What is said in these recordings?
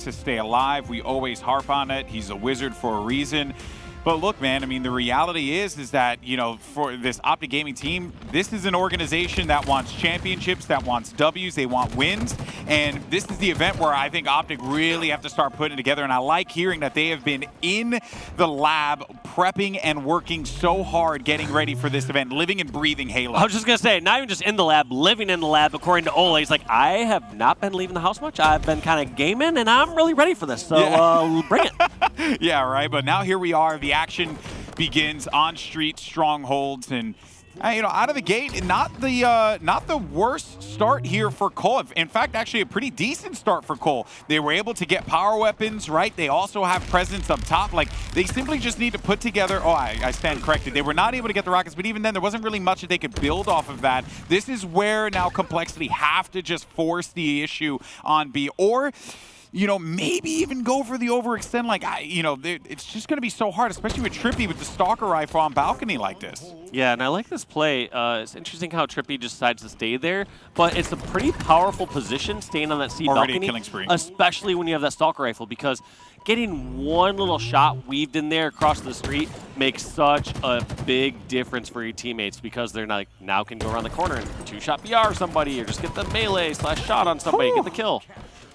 to stay alive. We always harp on it. He's a wizard for a reason. But look, man, I mean, the reality is that, you know, for this OpTiC Gaming team, this is an organization that wants championships, that wants Ws, they want wins. And this is the event where I think OpTiC really have to start putting it together. And I like hearing that they have been in the lab prepping and working so hard getting ready for this event, living and breathing Halo. I was just going to say, not even just in the lab, living in the lab, according to Ole. He's like, I have not been leaving the house much. I've been kind of gaming, and I'm really ready for this. So bring it. Yeah, right. But now here we are. The action begins on street Strongholds, and you know, out of the gate, not the worst start here for Cole. In fact, actually a pretty decent start for Cole. They were able to get power weapons, right? They also have presence up top. Like, they simply just need to put together. Oh, I stand corrected. They were not able to get the rockets, but even then, there wasn't really much that they could build off of that. This is where now Complexity have to just force the issue on B, or, you know, maybe even go for the overextend. Like, you know, it's just going to be so hard, especially with Trippy with the Stalker Rifle on balcony like this. Yeah, and I like this play. It's interesting how Trippy decides to stay there, but it's a pretty powerful position staying on that C Already balcony, a killing spree. Especially when you have that Stalker Rifle, because getting one little shot weaved in there across the street makes such a big difference for your teammates, because they're like, now can go around the corner and two-shot BR somebody, or just get the melee / shot on somebody, get the kill.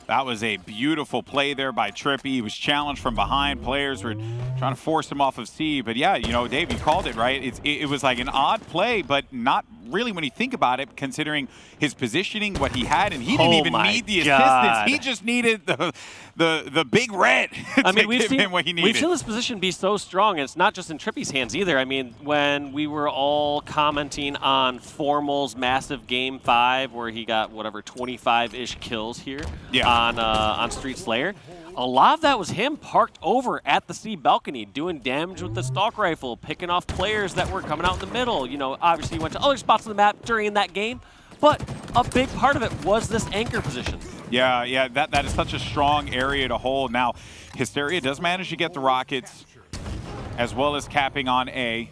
That was a beautiful play there by Trippy. He was challenged from behind. Players were trying to force him off of C. But yeah, you know, Dave, you called it, right? It was like an odd play, but not really when you think about it, considering his positioning, what he had, and he didn't even need the assistance. He just needed the big red to give him what he needed. We've seen this position be so strong, and it's not just in Trippy's hands either. I mean, when we were all commenting on Formal's massive Game 5, where he got, whatever, 25-ish kills here on Street Slayer, a lot of that was him parked over at the C balcony, doing damage with the Stalk Rifle, picking off players that were coming out in the middle. You know, obviously he went to other spots on the map during that game, but a big part of it was this anchor position. Yeah, that is such a strong area to hold. Now, Hysteria does manage to get the rockets, as well as capping on A.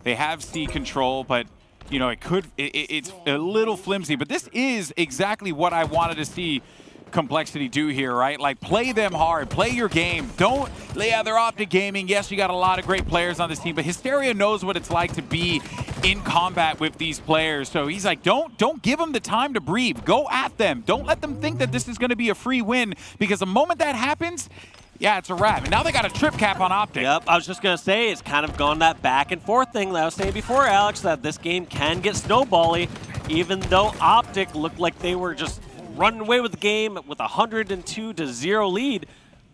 They have C control, but you know, it's a little flimsy. But this is exactly what I wanted to see Complexity do here, right? Like, play them hard, play your game. Don't, yeah, they're OpTiC Gaming. Yes, you got a lot of great players on this team, but Hysteria knows what it's like to be in combat with these players. So he's like, don't give them the time to breathe. Go at them. Don't let them think that this is going to be a free win, because the moment that happens, yeah, it's a wrap. And now they got a trip cap on OpTiC. Yep, I was just going to say, it's kind of gone that back and forth thing that I was saying before, Alex, that this game can get snowbally, even though OpTiC looked like they were just running away with the game with a 102-0 lead.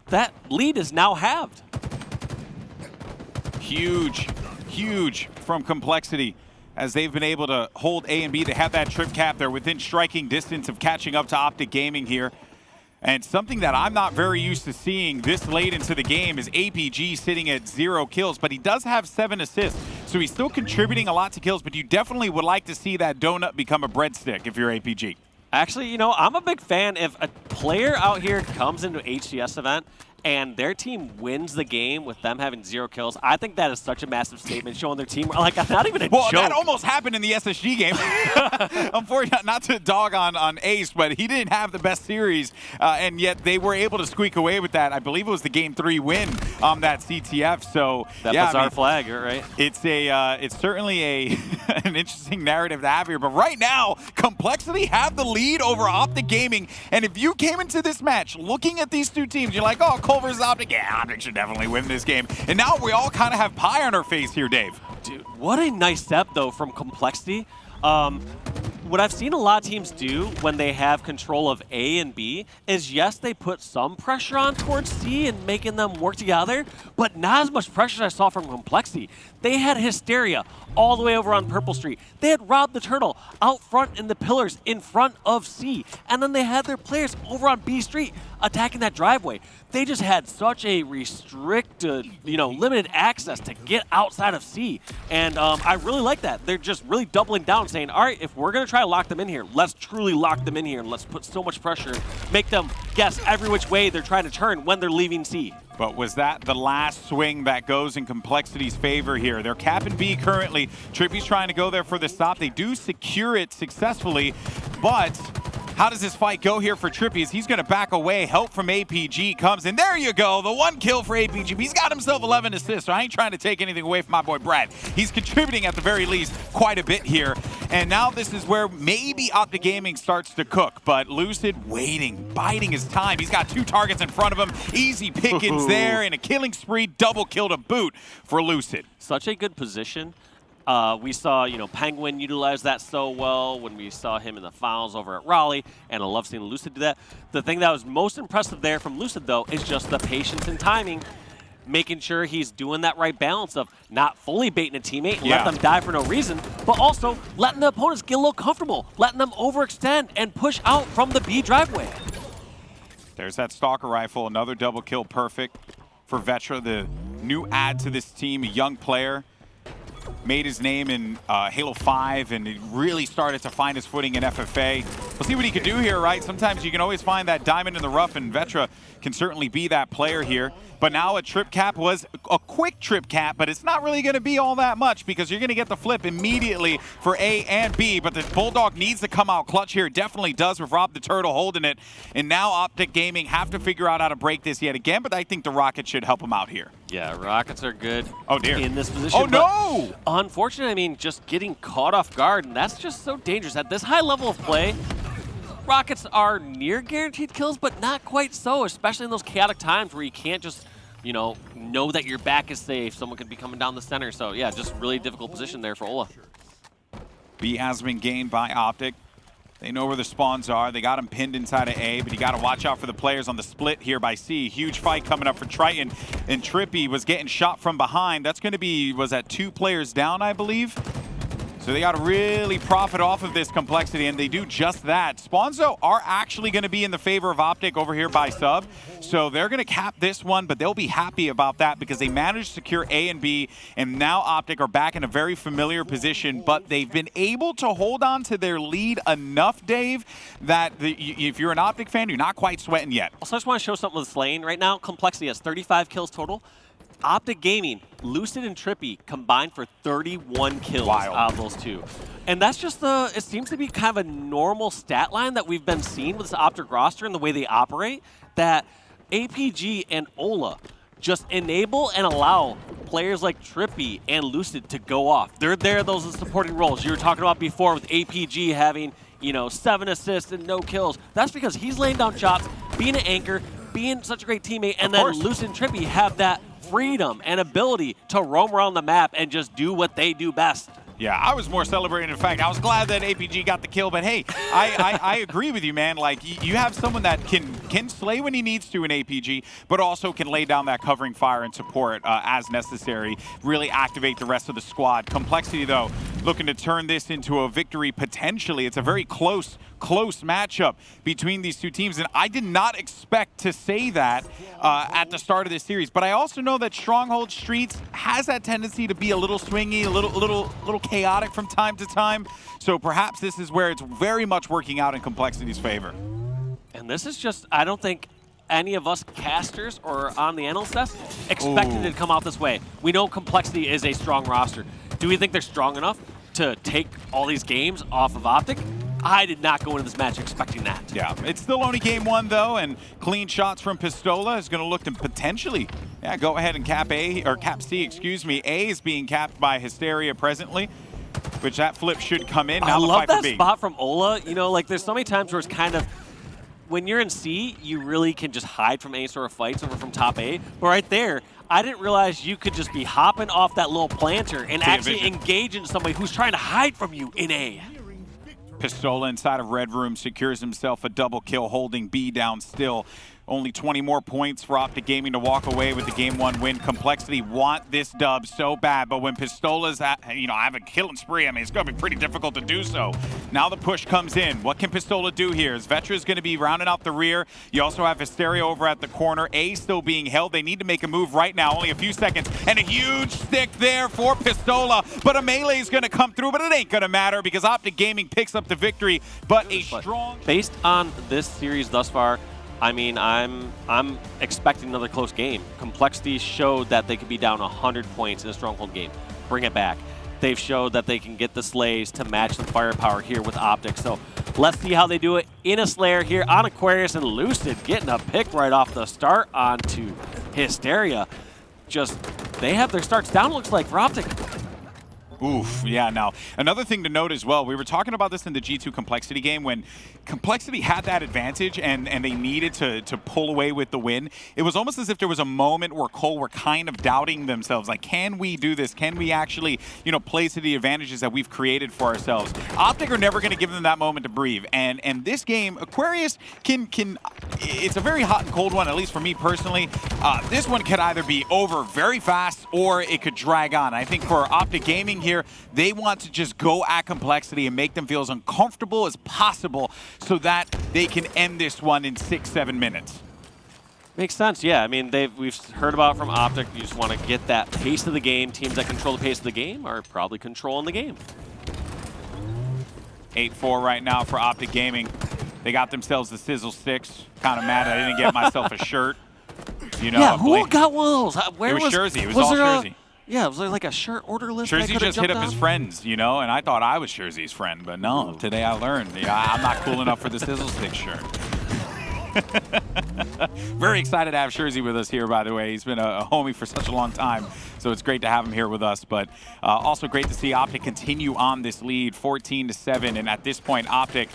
That lead is now halved. Huge from Complexity, as they've been able to hold A and B. They have that trip cap. They're within striking distance of catching up to OpTiC Gaming here. And something that I'm not very used to seeing this late into the game is APG sitting at 0 kills, but he does have 7 assists. So he's still contributing a lot to kills, but you definitely would like to see that donut become a breadstick if you're APG. Actually, you know, I'm a big fan. If a player out here comes into an HCS event and their team wins the game with them having 0 kills, I think that is such a massive statement, showing their team, like, not even a joke. Well, that almost happened in the SSG game. Unfortunately, not to dog on Ace, but he didn't have the best series, and yet they were able to squeak away with that. I believe it was the Game 3 win on that CTF. So that Bazaar flag, right? It's certainly an interesting narrative to have here. But right now, Complexity have the lead over OpTiC Gaming, and if you came into this match looking at these two teams, you're like, oh, Cole versus OpTiC, yeah, OpTiC should definitely win this game. And now we all kind of have pie on our face here, Dave. Dude, what a nice step, though, from Complexity. What I've seen a lot of teams do when they have control of A and B is, yes, they put some pressure on towards C and making them work together, but not as much pressure as I saw from Complexity. They had Hysteria all the way over on Purple Street. They had Rob the Turtle out front in the pillars in front of C. And then they had their players over on B Street attacking that driveway. They just had such a restricted, limited access to get outside of C. And I really like that. They're just really doubling down, saying, all right, if we're going to try to lock them in here, let's truly lock them in here, and let's put so much pressure, make them guess every which way they're trying to turn when they're leaving C. But was that the last swing that goes in Complexity's favor here? They're capping B currently. Trippy's trying to go there for the stop. They do secure it successfully, but How does this fight go here for Trippy? As he's going to back away. Help from APG comes, and there you go. The 1 kill for APG. He's got himself 11 assists, so I ain't trying to take anything away from my boy Brad. He's contributing at the very least quite a bit here. And now this is where maybe OpTiC Gaming starts to cook, but Lucid waiting, biding his time. He's got 2 targets in front of him. Easy pickings there, and a killing spree, double kill to boot for Lucid. Such a good position. We saw, Penguin utilize that so well when we saw him in the finals over at Raleigh, and I love seeing Lucid do that. The thing that was most impressive there from Lucid, though, is just the patience and timing, making sure he's doing that right balance of not fully baiting a teammate and let them die for no reason, but also letting the opponents get a little comfortable, letting them overextend and push out from the B driveway. There's that Stalker Rifle, another double kill perfect for Vetra, the new add to this team, a young player. Made his name in Halo 5 and he really started to find his footing in FFA. We'll see what he can do here, right? Sometimes you can always find that diamond in the rough, and Vetra can certainly be that player here. But now a trip cap was a quick trip cap, but it's not really going to be all that much because you're going to get the flip immediately for A and B. But the Bulldog needs to come out clutch here. Definitely does with Rob the Turtle holding it. And now OpTiC Gaming have to figure out how to break this yet again, but I think the Rockets should help him out here. Yeah, Rockets are good in this position. Oh, no! Unfortunately, I mean, just getting caught off guard, and that's just so dangerous. At this high level of play, Rockets are near guaranteed kills, but not quite so, especially in those chaotic times where you can't just, know that your back is safe. Someone could be coming down the center. So, yeah, just really difficult position there for Ola. B has been gained by OpTiC. They know where the spawns are. They got him pinned inside of A, but you got to watch out for the players on the split here by C. Huge fight coming up for Triton, and Trippy was getting shot from behind. That's going to be, was that 2 players down, I believe? So they got to really profit off of this complexity, and they do just that. Spawns, though, are actually going to be in the favor of OpTiC over here by sub. So they're going to cap this one, but they'll be happy about that because they managed to secure A and B, and now OpTiC are back in a very familiar position, but they've been able to hold on to their lead enough, Dave, that if you're an OpTiC fan, you're not quite sweating yet. Also, I just want to show something with Slane. Right now, Complexity has 35 kills total. OpTiC Gaming, Lucid and Trippy combined for 31 kills out of those 2. And that's just it seems to be kind of a normal stat line that we've been seeing with this OpTiC roster and the way they operate, that APG and Ola just enable and allow players like Trippy and Lucid to go off. They're there, those are supporting roles. You were talking about before with APG having, 7 assists and no kills. That's because he's laying down shots, being an anchor, being such a great teammate, and then Lucid and Trippy have that freedom and ability to roam around the map and just do what they do best. Yeah, I was more celebrating. In fact, I was glad that APG got the kill, but hey, I agree with you, man. Like, you have someone that can slay when he needs to in APG, but also can lay down that covering fire and support as necessary, really activate the rest of the squad. Complexity, though, looking to turn this into a victory potentially. It's a very close matchup between these 2 teams, and I did not expect to say that at the start of this series, but I also know that Stronghold Streets has that tendency to be a little swingy, a little chaotic from time to time, so perhaps this is where it's very much working out in Complexity's favor. And this is just, I don't think any of us casters or on the analyst desk expected it to come out this way. We know Complexity is a strong roster. Do we think they're strong enough to take all these games off of OpTiC? I did not go into this match expecting that. Yeah, it's still only game 1, though, and clean shots from Pistola is going to look to potentially, go ahead and cap A, or cap C, excuse me. A is being capped by Hysteria presently, which that flip should come in. Now I love that spot from Ola. There's so many times where it's kind of, when you're in C, you really can just hide from any sort of fights over from top A. But right there, I didn't realize you could just be hopping off that little planter and actually engage in somebody who's trying to hide from you in A. Pistola inside of Red Room secures himself a double kill, holding B down still. Only 20 more points for OpTiC Gaming to walk away with the Game 1 win. Complexity want this dub so bad, but when Pistola's have a killing spree, I mean, it's going to be pretty difficult to do so. Now the push comes in. What can Pistola do here? As Vetra's going to be rounding out the rear. You also have Hysteria over at the corner. A still being held. They need to make a move right now. Only a few seconds. And a huge stick there for Pistola. But a melee is going to come through, but it ain't going to matter because OpTiC Gaming picks up the victory. But a strong... Based on this series thus far, I mean, I'm expecting another close game. Complexity showed that they could be down 100 points in a Stronghold game. Bring it back. They've showed that they can get the slays to match the firepower here with OpTiC. So Let's see how they do it in a Slayer here on Aquarius, and Lucid getting a pick right off the start onto Hysteria. Just, they have their starts down, looks like, for OpTiC. Oof, yeah, now, another thing to note as well, we were talking about this in the G2 Complexity game when Complexity had that advantage and they needed to pull away with the win. It was almost as if there was a moment where Cole were kind of doubting themselves, like, can we do this? Can we actually, you know, play to the advantages that we've created for ourselves? OpTiC are never going to give them that moment to breathe, and this game, Aquarius can it's a very hot and cold one, at least for me personally. This one could either be over very fast or it could drag on. I think for OpTiC Gaming here, they want to just go at Complexity and make them feel as uncomfortable as possible so that they can end this one in 6-7 minutes. Makes sense, yeah. I mean, we've heard about from OpTiC, you just want to get that pace of the game. Teams that control the pace of the game are probably controlling the game. 8-4 right now for OpTiC Gaming. They got themselves the Sizzle Sticks. Kind of mad I didn't get myself a shirt. You know, yeah, who got one of those? Where it was Jersey. It was all Jersey. Yeah, was there like a shirt order list? Jersey just hit up his friends, you know, and I thought I was Jersey's friend, but no, today I learned. Yeah, I'm not cool enough for the Sizzle Stick shirt. Very excited to have Jersey with us here, by the way. He's been a homie for such a long time, so it's great to have him here with us. But also great to see OpTiC continue on this lead, 14-7. And at this point, OpTiC,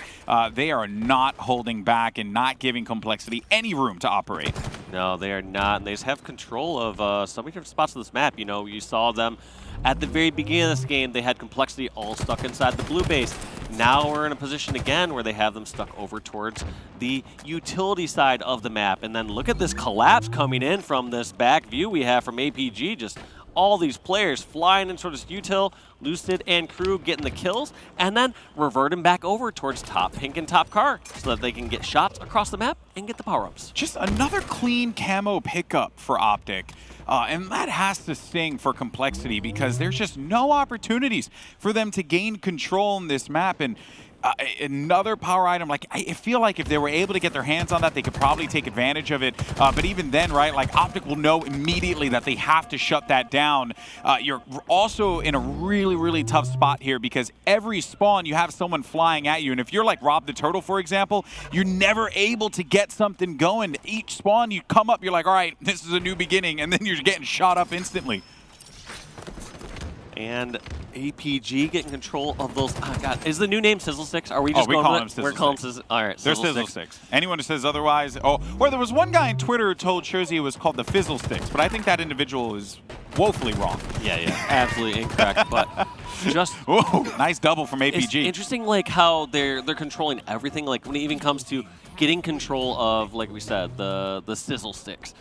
they are not holding back and not giving Complexity any room to operate. No, they are not. And they just have control of so many different spots of this map. You know, you saw them at the very beginning of this game. They had Complexity all stuck inside the blue base. Now we're in a position again where they have them stuck over towards the utility side of the map. And then look at this collapse coming in from this back view we have from APG. Just all these players flying in towards util, Lucid and crew getting the kills, and then reverting back over towards top pink and top car so that they can get shots across the map and get the power-ups. Just another clean camo pickup for OpTiC. And that has to sting for Complexity because there's just no opportunities for them to gain control in this map. And another power item, like I feel like if they were able to get their hands on that, they could probably take advantage of it. But even then, right, like OpTiC will know immediately that they have to shut that down. You're also in a really, really tough spot here because every spawn you have someone flying at you. And if you're like Rob the Turtle, for example, you're never able to get something going. Each spawn you come up, you're like, all right, this is a new beginning. And then you're getting shot up instantly. And APG getting control of those. Oh God, is the new name Sizzle Sticks? Are we just going call them Sizzle We're calling Sticks. Sizzle. All right, they're Sizzle Sticks. Anyone who says otherwise, or there was one guy on Twitter who told Jersey it was called the Fizzle Sticks, but I think that individual is woefully wrong. Yeah, absolutely incorrect. But just whoa, nice double from APG. It's interesting, like how they're controlling everything. Like when it even comes to getting control of, like we said, the Sizzle Sticks.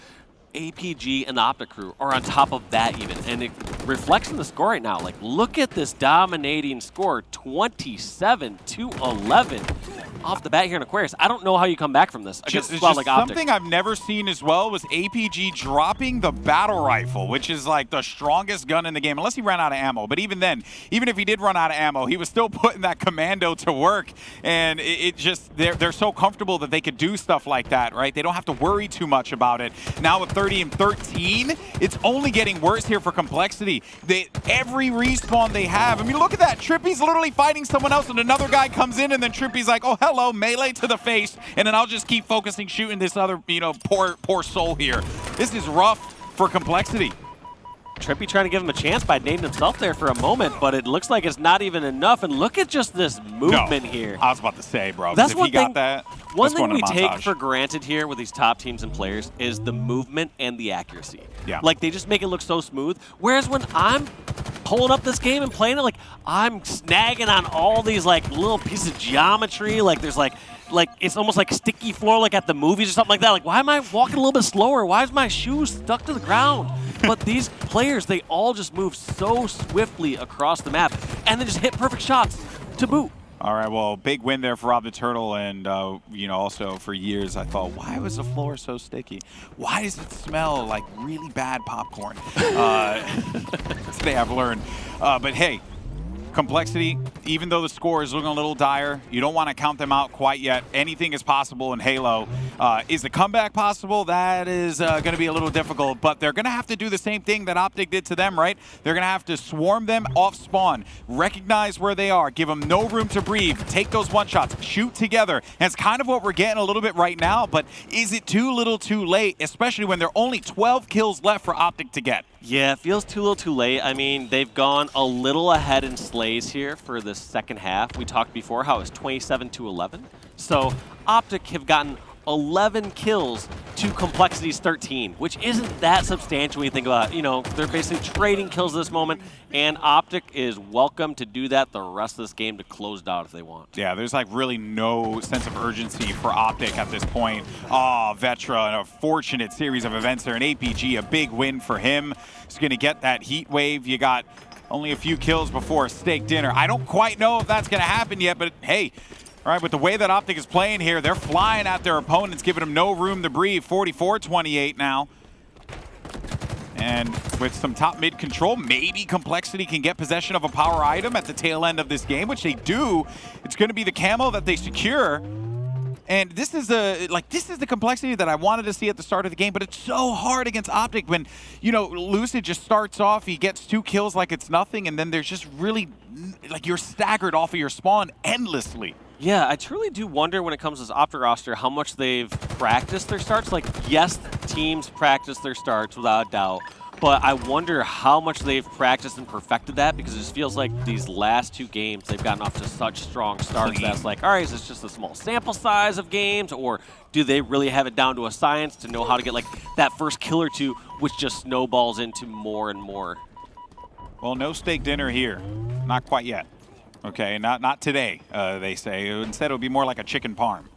APG and the OpTiC crew are on top of that even, and it reflects in the score right now. Like, look at this dominating score, 27-11 off the bat here in Aquarius. I don't know how you come back from this against a squad like OpTiC. Something I've never seen as well was APG dropping the battle rifle, which is like the strongest gun in the game, unless he ran out of ammo. But even then, even if he did run out of ammo, he was still putting that commando to work, and it just, they're so comfortable that they could do stuff like that, right? They don't have to worry too much about it. Now with 30-13, it's only getting worse here for Complexity. Every respawn they have, I mean, look at that. Trippy's literally fighting someone else, and another guy comes in, and then Trippy's like, oh, hello, melee to the face, and then I'll just keep focusing shooting this other, you know, poor soul here. This is rough for Complexity. Trippy trying to give him a chance by naming himself there for a moment, but it looks like it's not even enough. And look at just this movement here. I was about to say, bro, that's if one he got thing, that, one thing we take for granted here with these top teams and players is the movement and the accuracy. Yeah. Like, they just make it look so smooth. Whereas when I'm pulling up this game and playing it, like, I'm snagging on all these, like, little pieces of geometry. Like, there's, like it's almost like sticky floor like at the movies or something like that. Like, why am I walking a little bit slower? Why is my shoes stuck to the ground? But these players, they all just move so swiftly across the map and then just hit perfect shots to boot. All right, well, big win there for Rob the Turtle, and you know, also for years I thought, why was the floor so sticky? Why does it smell like really bad popcorn? Today I've learned. But hey, Complexity, even though the score is looking a little dire, you don't want to count them out quite yet. Anything is possible in Halo. Is the comeback possible? That is going to be a little difficult, but they're going to have to do the same thing that OpTiC did to them, right? They're going to have to swarm them off spawn, recognize where they are, give them no room to breathe, take those one-shots, shoot together. And it's kind of what we're getting a little bit right now, but is it too little too late, especially when there are only 12 kills left for OpTiC to get? Yeah, it feels too little too late. I mean, they've gone a little ahead in slays here for the second half. We talked before how it was 27-11. So OpTiC have gotten 11 kills to Complexity's 13, which isn't that substantial when you think about it. You know, they're basically trading kills at this moment, and OpTiC is welcome to do that the rest of this game to close it out if they want. Yeah, there's like really no sense of urgency for OpTiC at this point. Oh, Vetra, an unfortunate series of events there. An APG, a big win for him. He's going to get that heat wave. You got only a few kills before a steak dinner. I don't quite know if that's going to happen yet, but hey, all right, with the way that OpTiC is playing here, they're flying at their opponents, giving them no room to breathe. 44-28 now. And with some top mid control, maybe Complexity can get possession of a power item at the tail end of this game, which they do. It's going to be the camo that they secure. And this is the Complexity that I wanted to see at the start of the game, but it's so hard against OpTiC when, you know, Lucid just starts off, he gets 2 kills like it's nothing, and then there's just really, like, you're staggered off of your spawn endlessly. Yeah, I truly do wonder when it comes to this OpTiC roster how much they've practiced their starts. Like, yes, teams practice their starts without a doubt, but I wonder how much they've practiced and perfected that, because it just feels like these last 2 games they've gotten off to such strong starts that's like, all right, is this just a small sample size of games, or do they really have it down to a science to know how to get like that first kill or 2, which just snowballs into more and more? Well, no steak dinner here. Not quite yet. Okay, not today, they say. Instead, it would be more like a chicken parm.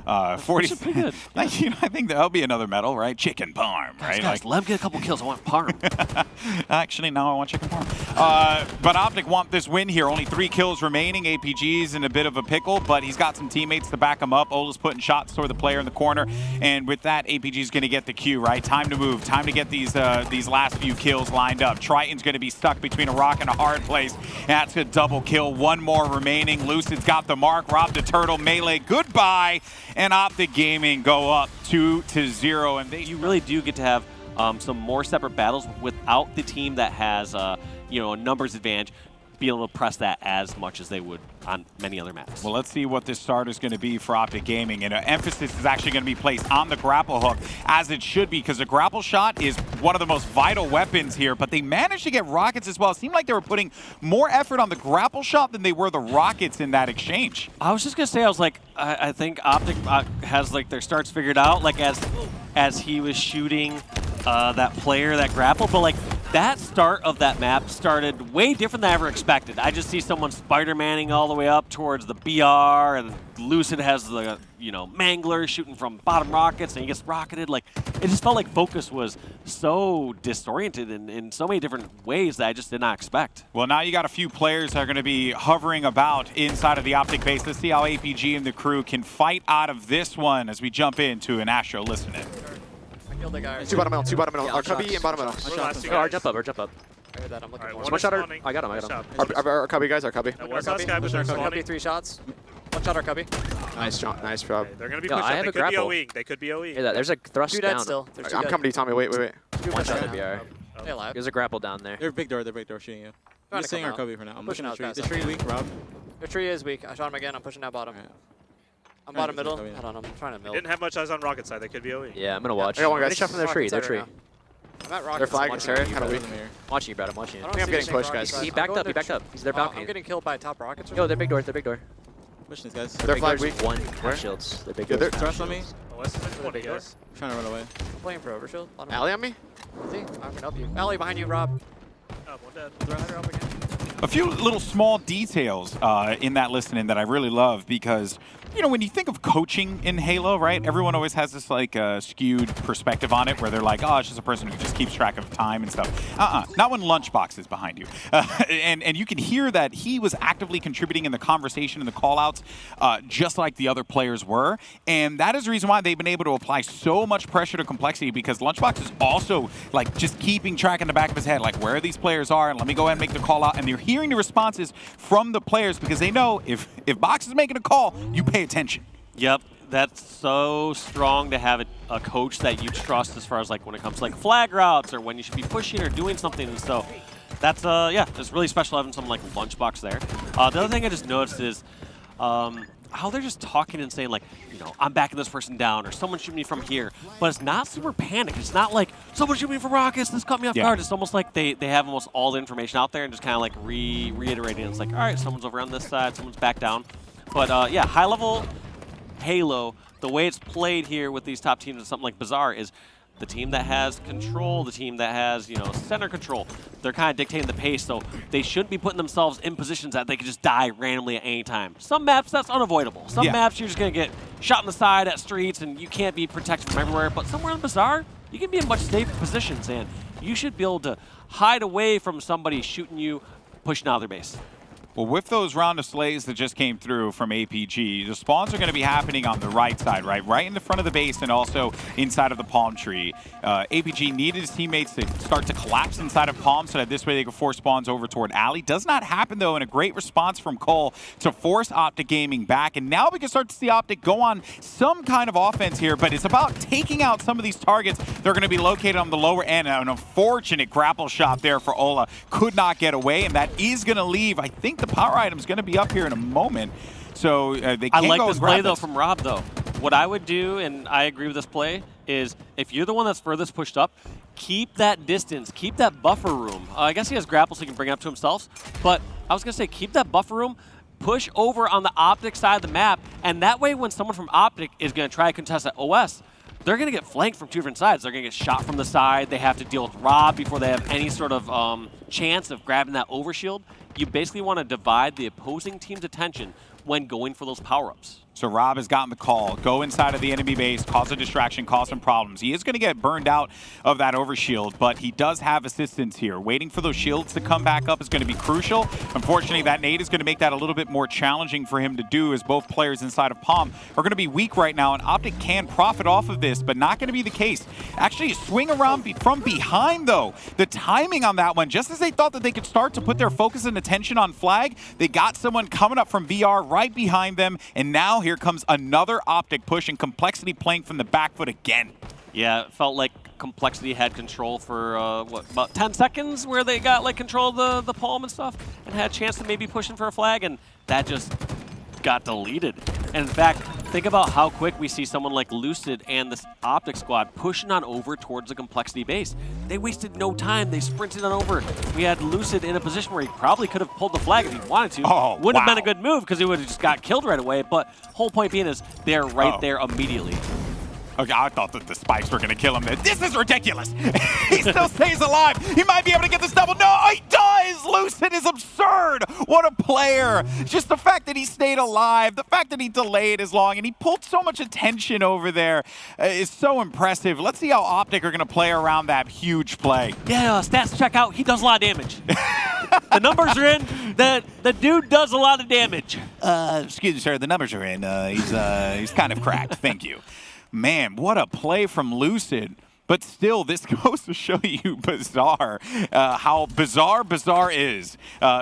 40. Good. Like, you know, I think that'll be another medal, right? Chicken parm, right? Guys, let him get a couple kills. I want parm. Actually, no, I want chicken parm. But OpTiC want this win here. Only 3 kills remaining. APG's in a bit of a pickle, but he's got some teammates to back him up. Ola's putting shots toward the player in the corner, and with that, APG's going to get the Q, right? Time to move. Time to get these last few kills lined up. Triton's going to be stuck between a rock and a hard place. That's a double kill. 1 more remaining. Lucid's got the mark. Rob the Turtle, melee, goodbye. And OpTiC Gaming go up 2-0, and you really do get to have some more separate battles without the team that has you know, a numbers advantage be able to press that as much as they would on many other maps. Well, let's see what this start is going to be for OpTiC Gaming, and emphasis is actually going to be placed on the grapple hook, as it should be, because the grapple shot is one of the most vital weapons here, but they managed to get rockets as well. It seemed like they were putting more effort on the grapple shot than they were the rockets in that exchange. I was just going to say, I was like, I think OpTiC has like their starts figured out, like as he was shooting that player, that grapple, but like that start of that map started way different than I ever expected. I just see someone Spider-Manning all the way up towards the BR, and Lucid has the, you know, Mangler shooting from bottom rockets, and he gets rocketed. Like, it just felt like focus was so disoriented in so many different ways that I just did not expect. Well, now you got a few players that are going to be hovering about inside of the OpTiC base. Let's see how APG and the crew can fight out of this one as we jump into an Astro Listen In. The guy. 2 bottom middle. Our cubby and bottom middle. Oh, our jump up. I heard that. I'm looking for One shot. I got him. Our cubby, guys. Our cubby. Cubby, 3 shots. 1 shot, our cubby. Nice job. Nice job. They're going to be pushed up. They could be OE. They could be OE. Yeah, there's a thrust 2 down. dead still. I'm coming to you, Tommy. Wait. 1 shot to BR. They alive. There's a grapple down there. They're big door shooting you. I'm just saying our cubby for now. I'm pushing out. the tree weak, Rob. Their tree is weak. I shot him again. I'm pushing out bottom. I'm bottom middle. Cubby, yeah. Hold on, I'm trying to mill. Didn't have much eyes on rocket side. They could be OE. Yeah, I'm gonna watch. I got one guy. Any shot from their tree. Their tree. I'm at rocket. They're flagging, sorry. Kind of weak. Watching you, Brad. I'm watching I you. don't I'm see getting anything pushed, rocket guys. side. He I'm backed going up. He their backed up. He's their I'm balcony. getting killed by top rockets. Yo, they're big door. They're big door. Pushing these guys. They're flag weak. 1 Where? shields. They're big Yeah, doors. they're Thrust on me. West is at 20, guys. I'm trying to run away. I'm playing for overshield. Alley on me? See, I'm gonna help you. Alley behind you, Rob. Oh, 1 dead. They're up again. A few little small details in that listening that I really love, because, you know, when you think of coaching in Halo, right, everyone always has this like skewed perspective on it where they're like, oh, it's just a person who just keeps track of time and stuff. Not when Lunchbox is behind you. And you can hear that he was actively contributing in the conversation and the call-outs just like the other players were. And that is the reason why they've been able to apply so much pressure to Complexity, because Lunchbox is also like just keeping track in the back of his head, like where these players are, and let me go ahead and make the call-out. And you're hearing the responses from the players because they know if Box is making a call, you pay attention. Yep, that's so strong to have a coach that you trust as far as like when it comes to like flag routes or when you should be pushing or doing something. And so that's yeah, it's really special having something like Lunchbox there. The other thing I just noticed is how they're just talking and saying like, you know, I'm backing this person down or someone shoot me from here, but it's not super panicked. It's not like someone shoot me from rockets, this caught me off guard. It's almost like they have almost all the information out there and just kind of like reiterating. It's like, all right, someone's over on this side, someone's back down. But yeah, high level Halo, the way it's played here with these top teams and something like Bazaar is the team that has control, the team that has, you know, center control, they're kind of dictating the pace, so they shouldn't be putting themselves in positions that they could just die randomly at any time. Some maps, that's unavoidable. Some maps, you're just going to get shot in the side at streets and you can't be protected from everywhere, but somewhere in Bazaar, you can be in much safer positions and you should be able to hide away from somebody shooting you, pushing out of their base. Well, with those round of slays that just came through from APG, the spawns are going to be happening on the right side, right in the front of the base and also inside of the palm tree. APG needed his teammates to start to collapse inside of palm so that this way they could force spawns over toward alley. Does not happen, though, and a great response from Cole to force OpTiC Gaming back. And now we can start to see OpTiC go on some kind of offense here, but it's about taking out some of these targets. They're going to be located on the lower end. An unfortunate grapple shot there for Ola. Could not get away, and that is going to leave, I think, the power item's going to be up here in a moment, so they can't I like go this and grab play, though, from Rob, though. What I would do, and I agree with this play, is if you're the one that's furthest pushed up, keep that distance, keep that buffer room. I guess he has grapple so he can bring it up to himself, but I was going to say keep that buffer room, push over on the OpTiC side of the map, and that way when someone from OpTiC is going to try to contest at OS, they're going to get flanked from two different sides. They're going to get shot from the side. They have to deal with Rob before they have any sort of chance of grabbing that overshield. You basically want to divide the opposing team's attention when going for those power-ups. So Rob has gotten the call. Go inside of the enemy base, cause a distraction, cause some problems. He is going to get burned out of that overshield, but he does have assistance here. Waiting for those shields to come back up is going to be crucial. Unfortunately, that nade is going to make that a little bit more challenging for him to do, as both players inside of Palm are going to be weak right now, and OpTiC can profit off of this, but not going to be the case. Actually, swing around from behind, though. The timing on that one, just as they thought that they could start to put their focus and attention on flag, they got someone coming up from VR right behind them, and now here comes another OpTiC push and Complexity playing from the back foot again. Yeah, it felt like Complexity had control for, what, about 10 seconds where they got like control of the palm and stuff and had a chance to maybe push in for a flag, and that just got deleted. And in fact, think about how quick we see someone like Lucid and this OpTiC squad pushing on over towards the Complexity base. They wasted no time. They sprinted on over. We had Lucid in a position where he probably could have pulled the flag if he wanted to. Oh, Wouldn't have been a good move because he would have just got killed right away. But whole point being is they're right there immediately. Okay, I thought that the spikes were going to kill him. This is ridiculous. He still stays alive. He might be able to get this double. No, he does. Lucid is absurd. What a player. Just the fact that he stayed alive, the fact that he delayed as long, and he pulled so much attention over there is so impressive. Let's see how OpTiC are going to play around that huge play. Yeah, stats check out. He does a lot of damage. The numbers are in. The dude does a lot of damage. Excuse me, sir. The numbers are in. He's kind of cracked. Thank you. Man, what a play from Lucid. But still, this goes to show you Bazaar, how bizarre Bazaar is.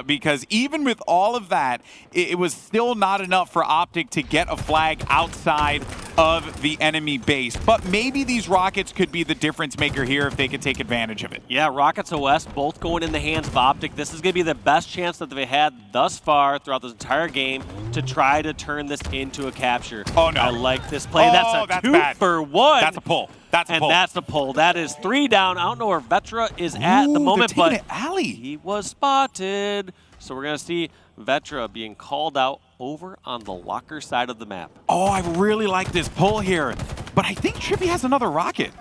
Because even with all of that, it was still not enough for OpTiC to get a flag outside of the enemy base. But maybe these rockets could be the difference maker here if they could take advantage of it. Yeah, Rockets OS both going in the hands of OpTiC. This is going to be the best chance that they've had thus far throughout this entire game to try to turn this into a capture. Oh, no. I like this play. Oh, that's a two bad. For one. That's a pull. That's a pull. And that's a pull. That is 3 down. I don't know where Vetra is at the moment, but he was spotted. So we're going to see Vetra being called out over on the locker side of the map. Oh, I really like this pull here. But I think Trippy has another rocket.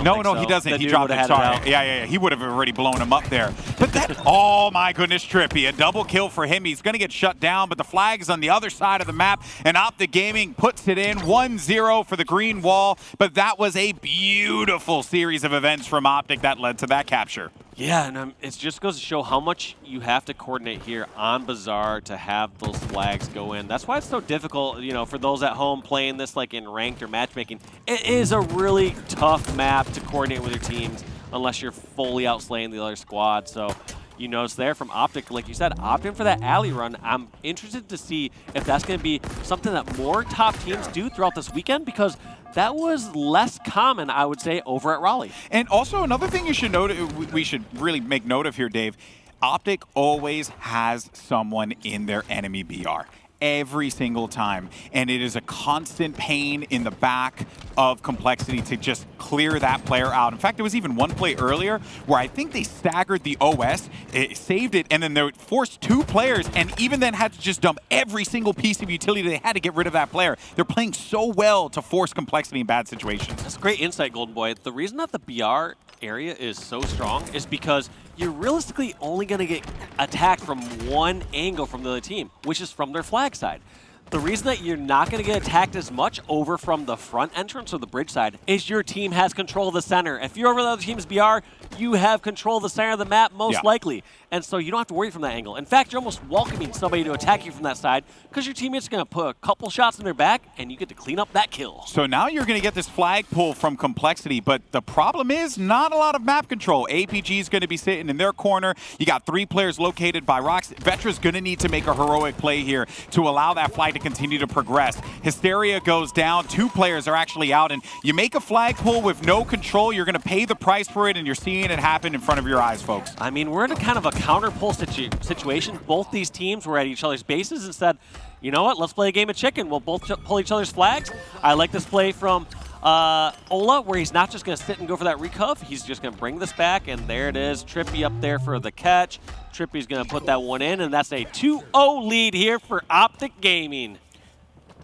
No, so. he doesn't. That He dude dropped would've it. had Sorry. out. Yeah. He would have already blown him up there. But that, oh my goodness, Trippy. A double kill for him. He's going to get shut down, but the flag is on the other side of the map, and OpTiC Gaming puts it in 1-0 for the green wall. But that was a beautiful series of events from OpTiC that led to that capture. Yeah, and it just goes to show how much you have to coordinate here on Bazaar to have those flags go in. That's why it's so difficult, you know, for those at home playing this like in ranked or matchmaking. It is a really tough map to coordinate with your teams unless you're fully outslaying the other squad. So You notice there from OpTiC, like you said, opting for that alley run. I'm interested to see if that's going to be something that more top teams do throughout this weekend, because that was less common, I would say, over at Raleigh. And also another thing you should note, we should really make note of here, Dave, OpTiC always has someone in their enemy BR. Every single time. And it is a constant pain in the back of Complexity to just clear that player out. In fact, there was even one play earlier where I think they staggered the OS, it saved it, and then they forced 2 players, and even then had to just dump every single piece of utility. They had to get rid of that player. They're playing so well to force Complexity in bad situations. That's great insight, Golden Boy. The reason that the BR area is so strong is because you're realistically only going to get attacked from one angle from the other team, which is from their flag side. The reason that you're not going to get attacked as much over from the front entrance or the bridge side is your team has control of the center. If you're over the other team's BR, you have control of the center of the map most likely. And so you don't have to worry from that angle. In fact, you're almost welcoming somebody to attack you from that side because your teammate's going to put a couple shots in their back and you get to clean up that kill. So now you're going to get this flag pull from Complexity, but the problem is not a lot of map control. APG is going to be sitting in their corner. You got 3 players located by rocks. Vetra's going to need to make a heroic play here to allow that flag to continue to progress. Hysteria goes down. 2 players are actually out, and you make a flag pull with no control, you're going to pay the price for it, and you're seeing it happen in front of your eyes, folks. I mean, we're in a kind of a counter-pull situation. Both these teams were at each other's bases and said, you know what, let's play a game of chicken. We'll both pull each other's flags. I like this play from Ola, where he's not just going to sit and go for that recov. He's just going to bring this back, and there it is. Trippy up there for the catch. Trippy's going to put that one in, and that's a 2-0 lead here for OpTiC Gaming.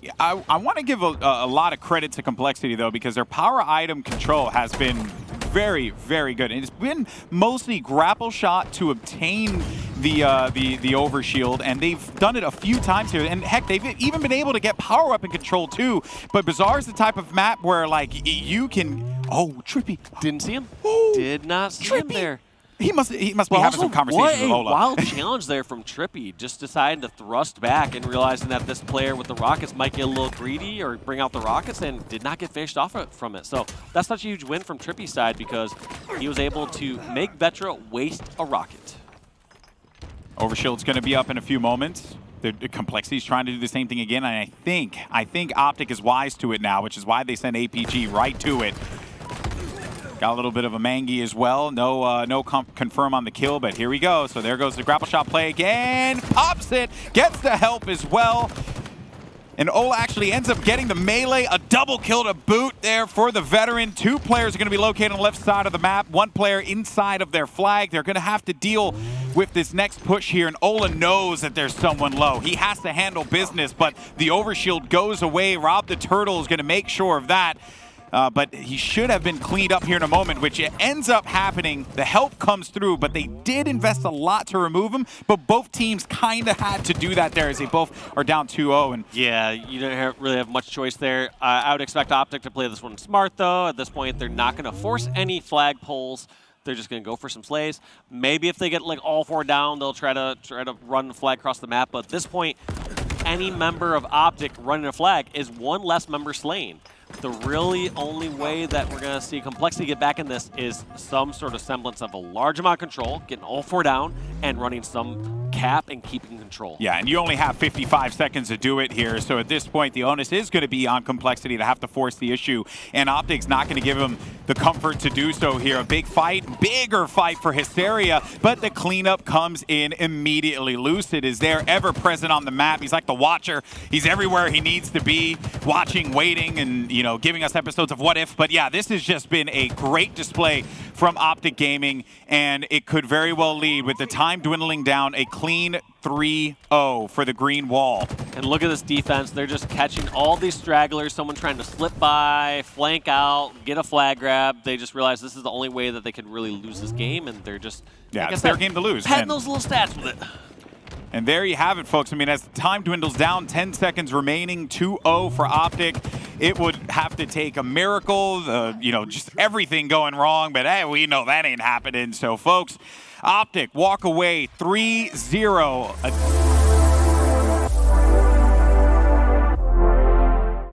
Yeah, I want to give a lot of credit to Complexity, though, because their power item control has been very, very good. And it's been mostly grapple shot to obtain the overshield, and they've done it a few times here. And heck, they've even been able to get power weapon control too. But Bazaar is the type of map where, like, you can... Oh, Trippy. Didn't see him. Oh, did not see him there. He must be having some conversations with What Ola. a wild challenge there from Trippy, just deciding to thrust back and realizing that this player with the rockets might get a little greedy or bring out the rockets, and did not get finished off from it. So that's such a huge win from Trippy's side because he was able to make Vetra waste a rocket. Overshield's going to be up in a few moments. The Complexity's trying to do the same thing again, and I think OpTiC is wise to it now, which is why they sent APG right to it. Got a little bit of a mangy as well. No confirm on the kill, but here we go. So there goes the grapple shot play again. Pops it, gets the help as well. And Ola actually ends up getting the melee, a double kill to boot there for the veteran. 2 players are going to be located on the left side of the map. 1 player inside of their flag. They're going to have to deal with this next push here, and Ola knows that there's someone low. He has to handle business, but the overshield goes away. Rob the Turtle is going to make sure of that. But he should have been cleaned up here in a moment, which it ends up happening. The help comes through, but they did invest a lot to remove him. But both teams kind of had to do that there as they both are down 2-0. And yeah, you don't really have much choice there. I would expect OpTiC to play this one smart, though. At this point, they're not going to force any flag pulls. They're just going to go for some slays. Maybe if they get like all 4 down, they'll try to run the flag across the map. But at this point, any member of OpTiC running a flag is 1 less member slain. The really only way that we're going to see Complexity get back in this is some sort of semblance of a large amount of control, getting all 4 down, and running some cap and keeping control. yeah, and you only have 55 seconds to do it here. So at this point, the onus is going to be on Complexity to have to force the issue. And OpTic's not going to give him the comfort to do so here. A big fight, bigger fight for Hysteria, but the cleanup comes in immediately. Lucid is there, ever present on the map. He's like the watcher. He's everywhere he needs to be, watching, waiting, and, you know, giving us episodes of What If. But yeah, this has just been a great display from OpTiC Gaming, and it could very well lead, with the time dwindling down, a clean 3-0 for the green wall. And look at this defense. They're just catching all these stragglers, someone trying to slip by, flank out, get a flag grab. They just realize this is the only way that they could really lose this game, and they're just, Yeah, like it's I said, their game to lose. patting And those little stats with it. And there you have it, folks. I mean, as time dwindles down, 10 seconds remaining, 2-0 for OpTiC. It would have to take a miracle, you know, just everything going wrong. But, hey, we know that ain't happening. So, folks, OpTiC walk away 3-0.